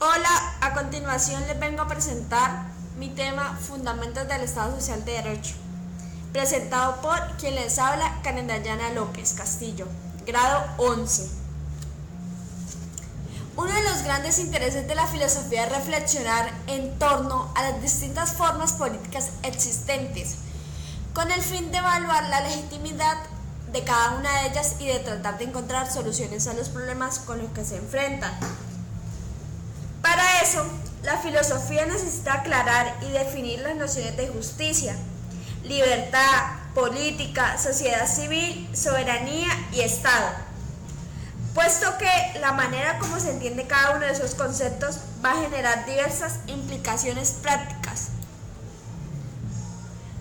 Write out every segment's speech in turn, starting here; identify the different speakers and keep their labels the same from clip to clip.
Speaker 1: Hola, a continuación les vengo a presentar mi tema Fundamentos del Estado Social de Derecho, presentado por quien les habla, Karen Dayana López Castillo, grado 11. Uno de los grandes intereses de la filosofía es reflexionar en torno a las distintas formas políticas existentes, con el fin de evaluar la legitimidad de cada una de ellas y de tratar de encontrar soluciones a los problemas con los que se enfrentan. Para eso, la filosofía necesita aclarar y definir las nociones de justicia, libertad, política, sociedad civil, soberanía y Estado, puesto que la manera como se entiende cada uno de esos conceptos va a generar diversas implicaciones prácticas.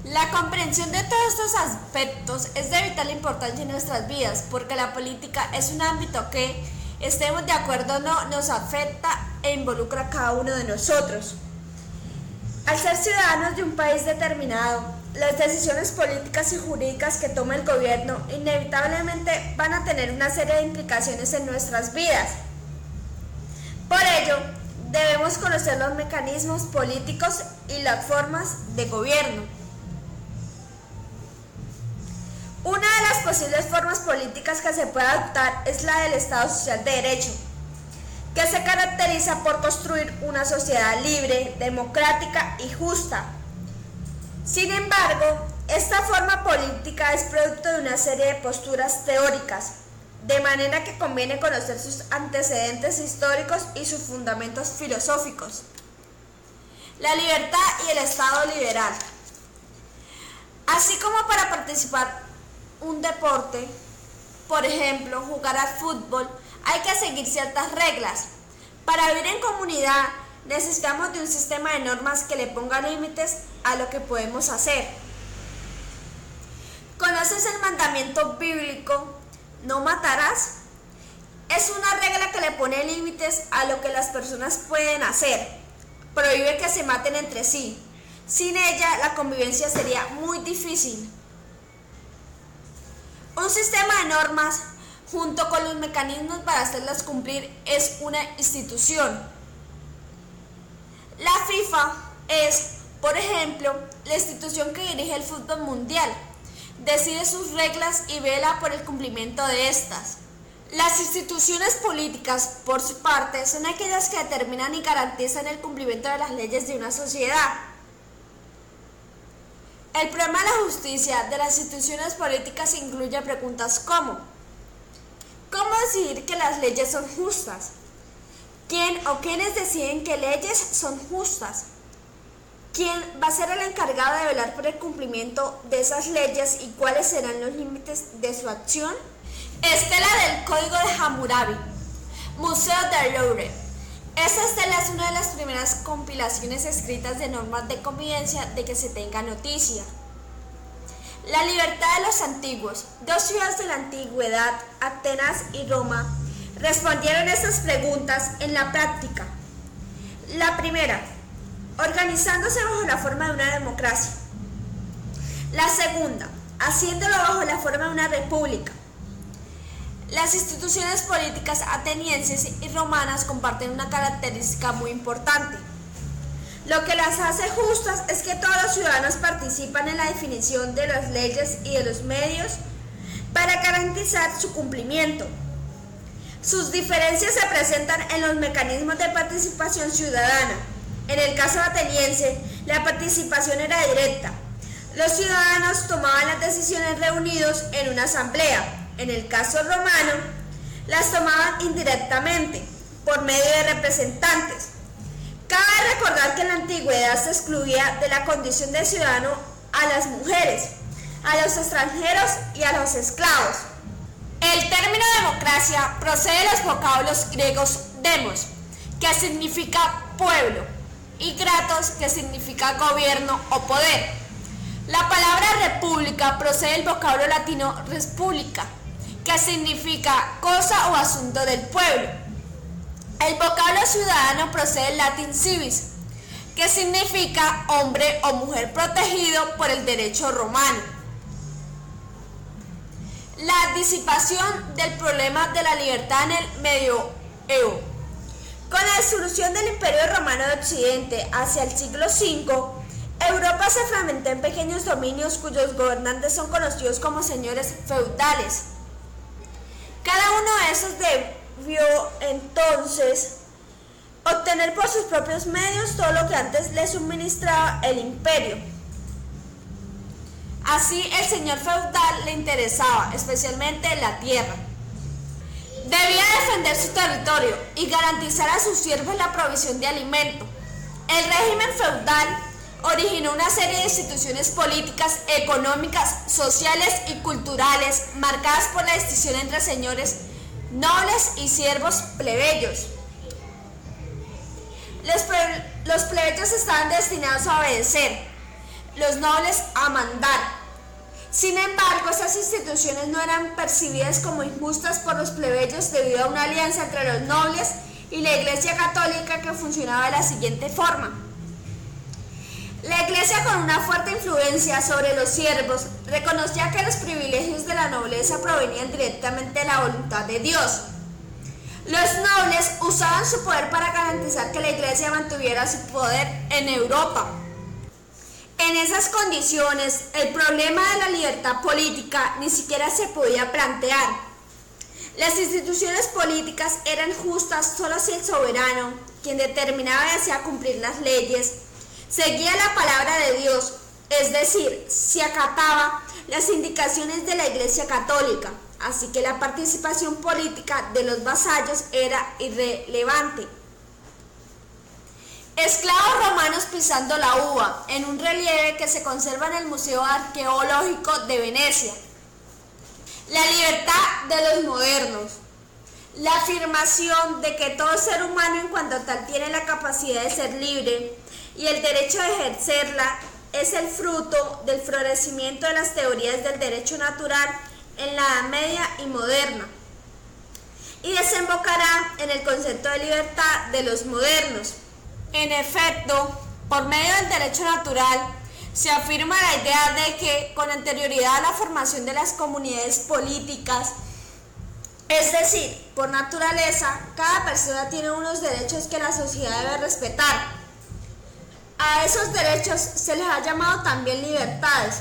Speaker 1: La comprensión de todos estos aspectos es de vital importancia en nuestras vidas, porque la política es un ámbito que, estemos de acuerdo o no, nos afecta e involucra a cada uno de nosotros. Al ser ciudadanos de un país determinado, las decisiones políticas y jurídicas que toma el gobierno inevitablemente van a tener una serie de implicaciones en nuestras vidas. Por ello, debemos conocer los mecanismos políticos y las formas de gobierno. Una de las posibles formas políticas que se puede adoptar es la del Estado Social de Derecho, que se caracteriza por construir una sociedad libre, democrática y justa. Sin embargo, esta forma política es producto de una serie de posturas teóricas, de manera que conviene conocer sus antecedentes históricos y sus fundamentos filosóficos. La libertad y el Estado liberal. Así como para participar un deporte, por ejemplo, jugar al fútbol, hay que seguir ciertas reglas. Para vivir en comunidad necesitamos de un sistema de normas que le ponga límites a lo que podemos hacer. ¿Conoces el mandamiento bíblico, no matarás? Es una regla que le pone límites a lo que las personas pueden hacer. Prohíbe que se maten entre sí. Sin ella, la convivencia sería muy difícil. Un sistema de normas, junto con los mecanismos para hacerlas cumplir, es una institución. La FIFA es, por ejemplo, la institución que dirige el fútbol mundial, decide sus reglas y vela por el cumplimiento de estas. Las instituciones políticas, por su parte, son aquellas que determinan y garantizan el cumplimiento de las leyes de una sociedad. El problema de la justicia de las instituciones políticas incluye preguntas como: ¿cómo decidir que las leyes son justas? ¿Quién o quiénes deciden que leyes son justas? ¿Quién va a ser el encargado de velar por el cumplimiento de esas leyes y cuáles serán los límites de su acción? Estela del Código de Hammurabi, Museo del Louvre. Esta estela es una de las primeras compilaciones escritas de normas de convivencia de que se tenga noticia. La libertad de los antiguos. Dos ciudades de la antigüedad, Atenas y Roma, respondieron estas preguntas en la práctica. La primera, organizándose bajo la forma de una democracia. La segunda, haciéndolo bajo la forma de una república. Las instituciones políticas atenienses y romanas comparten una característica muy importante. Lo que las hace justas es que todos los ciudadanos participan en la definición de las leyes y de los medios para garantizar su cumplimiento. Sus diferencias se presentan en los mecanismos de participación ciudadana. En el caso ateniense, la participación era directa. Los ciudadanos tomaban las decisiones reunidos en una asamblea. En el caso romano, las tomaban indirectamente, por medio de representantes. Cabe recordar que en la antigüedad se excluía de la condición de ciudadano a las mujeres, a los extranjeros y a los esclavos. El término democracia procede de los vocablos griegos demos, que significa pueblo, y kratos, que significa gobierno o poder. La palabra república procede del vocablo latino res publica, que significa cosa o asunto del pueblo. El vocablo ciudadano procede del latín civis, que significa hombre o mujer protegido por el derecho romano. La disipación del problema de la libertad en el medioevo. Con la disolución del Imperio Romano de Occidente hacia el siglo V, Europa se fragmentó en pequeños dominios cuyos gobernantes son conocidos como señores feudales. Cada uno de esos debió entonces obtener por sus propios medios todo lo que antes le suministraba el imperio. Así, el señor feudal le interesaba especialmente la tierra. Debía defender su territorio y garantizar a sus siervos la provisión de alimento. El régimen feudal originó una serie de instituciones políticas, económicas, sociales y culturales marcadas por la distinción entre señores nobles y siervos plebeyos. Los plebeyos estaban destinados a obedecer, los nobles a mandar. Sin embargo, esas instituciones no eran percibidas como injustas por los plebeyos debido a una alianza entre los nobles y la Iglesia Católica que funcionaba de la siguiente forma. La Iglesia, con una fuerte influencia sobre los siervos, reconocía que los privilegios de la nobleza provenían directamente de la voluntad de Dios. Los nobles usaban su poder para garantizar que la Iglesia mantuviera su poder en Europa. En esas condiciones, el problema de la libertad política ni siquiera se podía plantear. Las instituciones políticas eran justas solo si el soberano, quien determinaba y hacía cumplir las leyes, seguía la palabra de Dios, es decir, si acataba las indicaciones de la Iglesia Católica. Así que la participación política de los vasallos era irrelevante. Esclavos romanos pisando la uva, en un relieve que se conserva en el Museo Arqueológico de Venecia. La libertad de los modernos. La afirmación de que todo ser humano en cuanto tal tiene la capacidad de ser libre y el derecho de ejercerla es el fruto del florecimiento de las teorías del derecho natural en la Edad Media y moderna, y desembocará en el concepto de libertad de los modernos. En efecto, por medio del derecho natural, se afirma la idea de que, con anterioridad a la formación de las comunidades políticas, es decir, por naturaleza, cada persona tiene unos derechos que la sociedad debe respetar. A esos derechos se les ha llamado también libertades,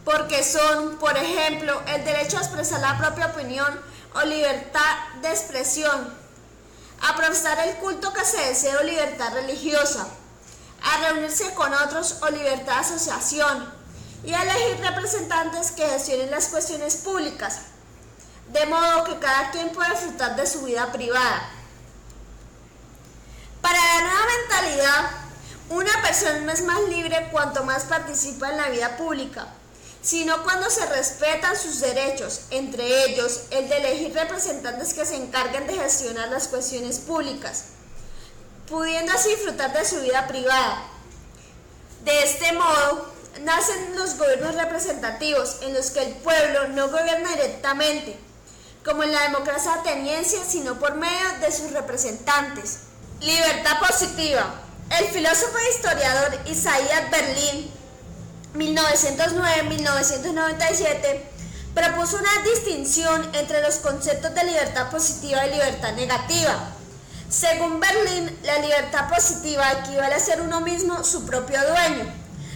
Speaker 1: porque son, por ejemplo, el derecho a expresar la propia opinión o libertad de expresión, a profesar el culto que se desee o libertad religiosa, a reunirse con otros o libertad de asociación, y a elegir representantes que gestionen las cuestiones públicas, de modo que cada quien puede disfrutar de su vida privada. Para la nueva mentalidad, una persona no es más libre cuanto más participa en la vida pública, sino cuando se respetan sus derechos, entre ellos el de elegir representantes que se encarguen de gestionar las cuestiones públicas, pudiendo así disfrutar de su vida privada. De este modo, nacen los gobiernos representativos, en los que el pueblo no gobierna directamente, como en la democracia ateniense, sino por medio de sus representantes. Libertad positiva. El filósofo e historiador Isaiah Berlin, 1909-1997, propuso una distinción entre los conceptos de libertad positiva y libertad negativa. Según Berlin, la libertad positiva equivale a ser uno mismo su propio dueño.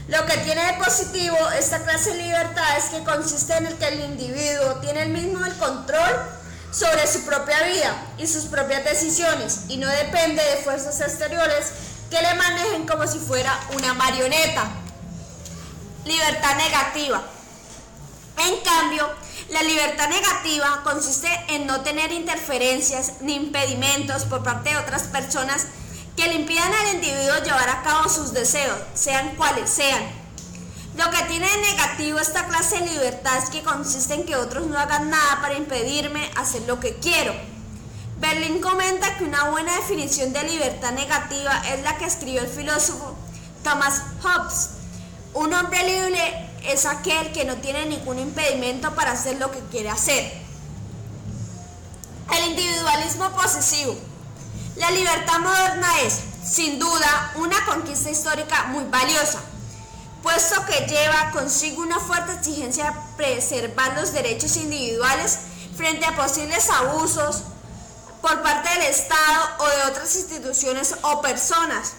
Speaker 1: Lo que tiene de positivo esta clase de libertad es que consiste en el que el individuo tiene el mismo el control sobre su propia vida y sus propias decisiones, y no depende de fuerzas exteriores que le manejen como si fuera una marioneta. Libertad negativa. En cambio, la libertad negativa consiste en no tener interferencias ni impedimentos por parte de otras personas que le impidan al individuo llevar a cabo sus deseos, sean cuales sean. Lo que tiene de negativo esta clase de libertad es que consiste en que otros no hagan nada para impedirme hacer lo que quiero. Berlin comenta que una buena definición de libertad negativa es la que escribió el filósofo Thomas Hobbes. Un hombre libre es aquel que no tiene ningún impedimento para hacer lo que quiere hacer. El individualismo posesivo. La libertad moderna es, sin duda, una conquista histórica muy valiosa, puesto que lleva consigo una fuerte exigencia de preservar los derechos individuales frente a posibles abusos por parte del Estado o de otras instituciones o personas.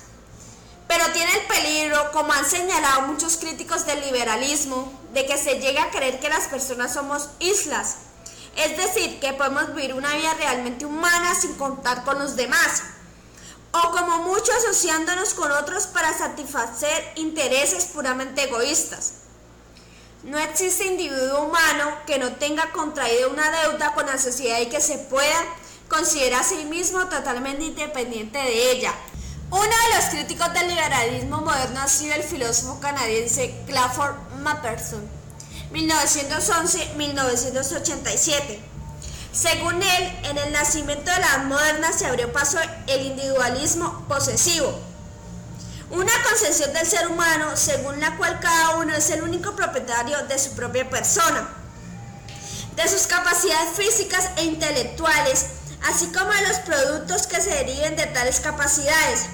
Speaker 1: Pero tiene el peligro, como han señalado muchos críticos del liberalismo, de que se llegue a creer que las personas somos islas, es decir, que podemos vivir una vida realmente humana sin contar con los demás, o como mucho asociándonos con otros para satisfacer intereses puramente egoístas. No existe individuo humano que no tenga contraído una deuda con la sociedad y que se pueda considerar a sí mismo totalmente independiente de ella. Uno de los críticos del liberalismo moderno ha sido el filósofo canadiense Clifford Mapperson, 1911-1987. Según él, en el nacimiento de la moderna se abrió paso el individualismo posesivo, una concepción del ser humano según la cual cada uno es el único propietario de su propia persona, de sus capacidades físicas e intelectuales, así como de los productos que se deriven de tales capacidades,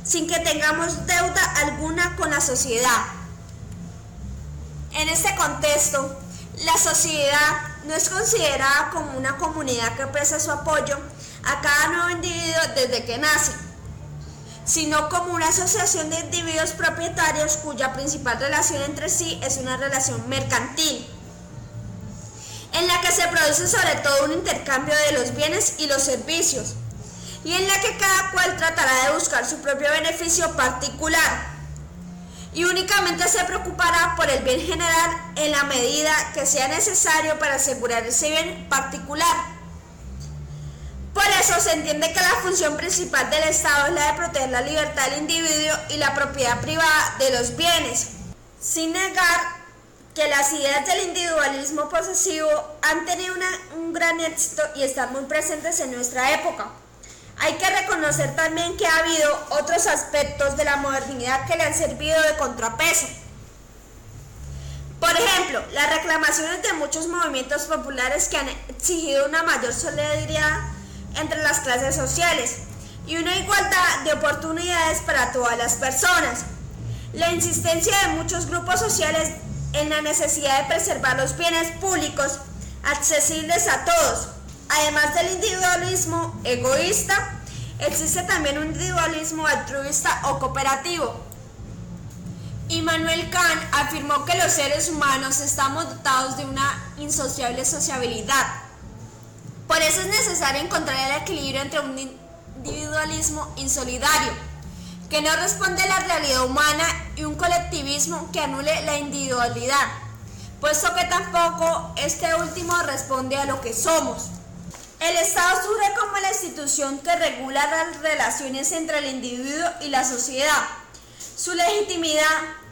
Speaker 1: sin que tengamos deuda alguna con la sociedad. En este contexto, la sociedad no es considerada como una comunidad que presta su apoyo a cada nuevo individuo desde que nace, sino como una asociación de individuos propietarios cuya principal relación entre sí es una relación mercantil, en la que se produce sobre todo un intercambio de los bienes y los servicios, y en la que cada cual tratará de buscar su propio beneficio particular, y únicamente se preocupará por el bien general en la medida que sea necesario para asegurar ese bien particular. Por eso se entiende que la función principal del Estado es la de proteger la libertad del individuo y la propiedad privada de los bienes, sin negar que las ideas del individualismo posesivo han tenido un gran éxito y están muy presentes en nuestra época. Hay que reconocer también que ha habido otros aspectos de la modernidad que le han servido de contrapeso. Por ejemplo, las reclamaciones de muchos movimientos populares que han exigido una mayor solidaridad entre las clases sociales y una igualdad de oportunidades para todas las personas. La insistencia de muchos grupos sociales en la necesidad de preservar los bienes públicos accesibles a todos. Además del individualismo egoísta, existe también un individualismo altruista o cooperativo. Immanuel Kant afirmó que los seres humanos estamos dotados de una insociable sociabilidad. Por eso es necesario encontrar el equilibrio entre un individualismo insolidario, que no responde a la realidad humana, y un colectivismo que anule la individualidad, puesto que tampoco este último responde a lo que somos. El Estado surge como la institución que regula las relaciones entre el individuo y la sociedad. Su legitimidad,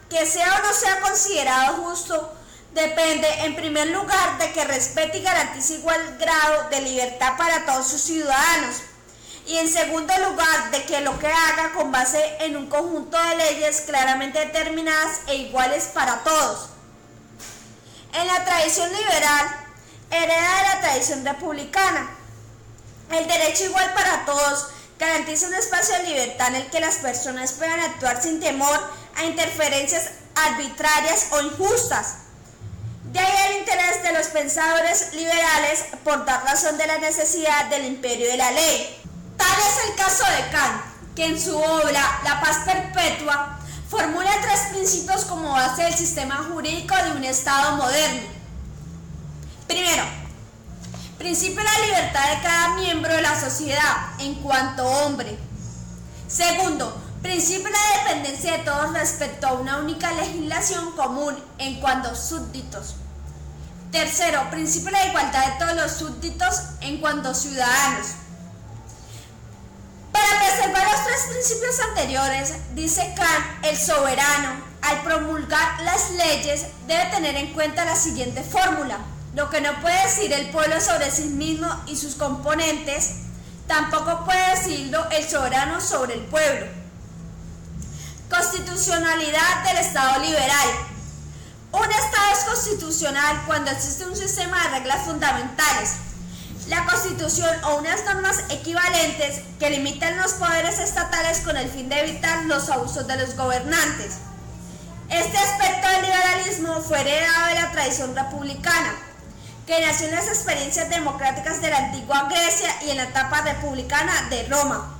Speaker 1: que sea o no sea considerado justo, depende en primer lugar de que respete y garantice igual grado de libertad para todos sus ciudadanos, y en segundo lugar de que lo que haga con base en un conjunto de leyes claramente determinadas e iguales para todos. En la tradición liberal, hereda de la tradición republicana, el derecho igual para todos garantiza un espacio de libertad en el que las personas puedan actuar sin temor a interferencias arbitrarias o injustas. De ahí el interés de los pensadores liberales por dar razón de la necesidad del imperio de la ley. Tal es el caso de Kant, que en su obra La paz perpetua formula tres principios como base del sistema jurídico de un Estado moderno. Primero, principio de la libertad de cada miembro de la sociedad en cuanto hombre. Segundo, principio de la dependencia de todos respecto a una única legislación común en cuanto súbditos. Tercero, principio de la igualdad de todos los súbditos en cuanto ciudadanos. Para preservar los tres principios anteriores, dice Kant, el soberano, al promulgar las leyes, debe tener en cuenta la siguiente fórmula: lo que no puede decir el pueblo sobre sí mismo y sus componentes, tampoco puede decirlo el soberano sobre el pueblo. Constitucionalidad del Estado liberal. Un Estado es constitucional cuando existe un sistema de reglas fundamentales, la Constitución o unas normas equivalentes que limitan los poderes estatales con el fin de evitar los abusos de los gobernantes. Este aspecto del liberalismo fue heredado de la tradición republicana, que nació en las experiencias democráticas de la antigua Grecia y en la etapa republicana de Roma.